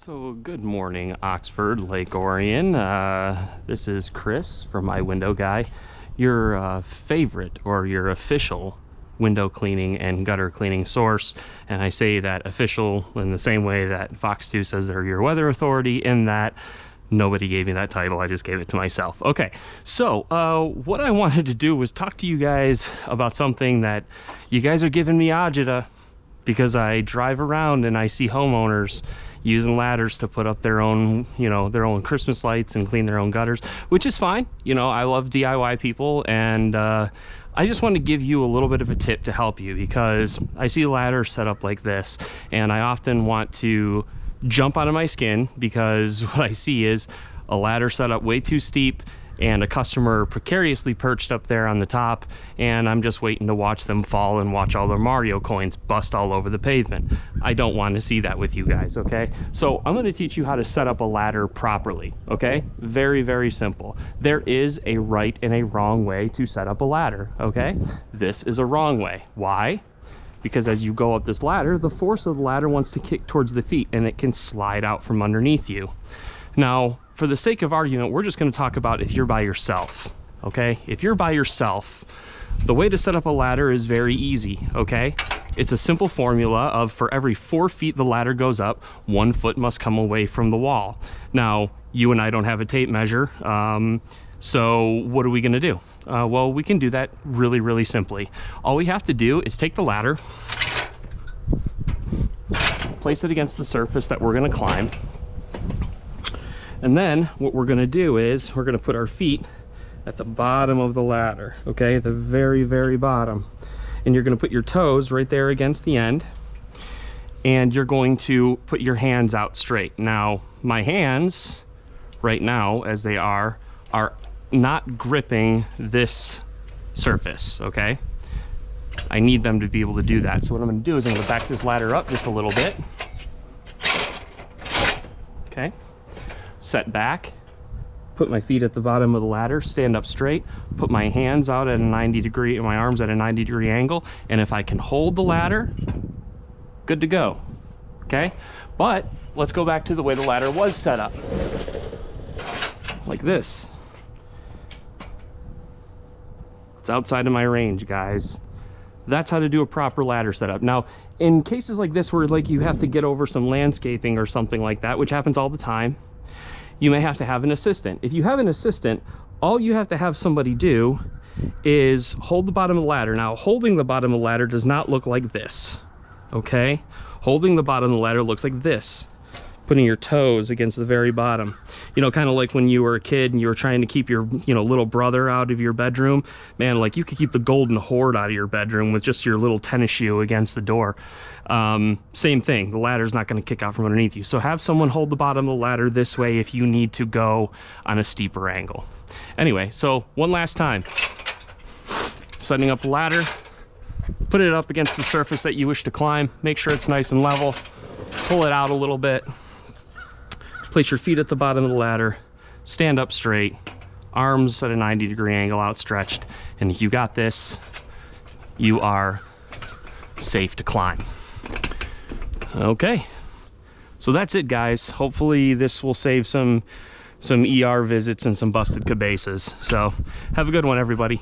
So good morning, Oxford, Lake Orion. This is Chris from My Window Guy, your favorite or your official window cleaning and gutter cleaning source. And I say that official in the same way that Fox 2 says they're your weather authority, in that nobody gave me that title, I just gave it to myself. Okay, so what I wanted to do was talk to you guys about something that you guys are giving me agita, because I drive around and I see homeowners using ladders to put up their own, their own Christmas lights and clean their own gutters, which is fine. I love DIY people, and I just want to give you a little bit of a tip to help you, because I see ladders set up like this, and I often want to jump out of my skin, because what I see is a ladder set up way too steep and a customer precariously perched up there on the top, and I'm just waiting to watch them fall and watch all their Mario coins bust all over the pavement. I don't want to see that with you guys, okay? So I'm going to teach you how to set up a ladder properly, okay? Very, very simple. There is a right and a wrong way to set up a ladder, okay? This is a wrong way. Why? Because as you go up this ladder, the force of the ladder wants to kick towards the feet, and it can slide out from underneath you. Now, for the sake of argument, we're just going to talk about if you're by yourself, okay? If you're by yourself, the way to set up a ladder is very easy, okay? It's a simple formula of, for every 4 feet the ladder goes up, 1 foot must come away from the wall. Now, you and I don't have a tape measure, so what are we going to do? Well, we can do that really, really simply. All we have to do is take the ladder, place it against the surface that we're going to climb, and then what we're going to do is we're going to put our feet at the bottom of the ladder, okay? The very, very bottom. And you're going to put your toes right there against the end, and you're going to put your hands out straight. Now, my hands right now, as they are not gripping this surface, okay? I need them to be able to do that. So what I'm going to do is I'm going to back this ladder up just a little bit. Okay. Set back, put my feet at the bottom of the ladder, stand up straight, put my hands out at a 90 degree, and my arms at a 90-degree angle, and if I can hold the ladder, good to go, okay? But let's go back to the way the ladder was set up, like this. It's outside of my range, guys. That's how to do a proper ladder setup. Now, in cases like this where you have to get over some landscaping or something like that, which happens all the time, you may have to have an assistant. If you have an assistant, all you have to have somebody do is hold the bottom of the ladder. Now, holding the bottom of the ladder does not look like this, okay? Holding the bottom of the ladder looks like this, putting your toes against the very bottom. Kind of like when you were a kid and you were trying to keep your, little brother out of your bedroom. Man, like you could keep the golden horde out of your bedroom with just your little tennis shoe against the door. Same thing, the ladder's not going to kick out from underneath you. So have someone hold the bottom of the ladder this way if you need to go on a steeper angle. Anyway, so one last time. Setting up the ladder, put it up against the surface that you wish to climb. Make sure it's nice and level. Pull it out a little bit. Place your feet at the bottom of the ladder, stand up straight, arms at a 90-degree angle outstretched, and if you got this, you are safe to climb. Okay, so that's it, guys. Hopefully this will save some ER visits and some busted cabases. So have a good one, everybody.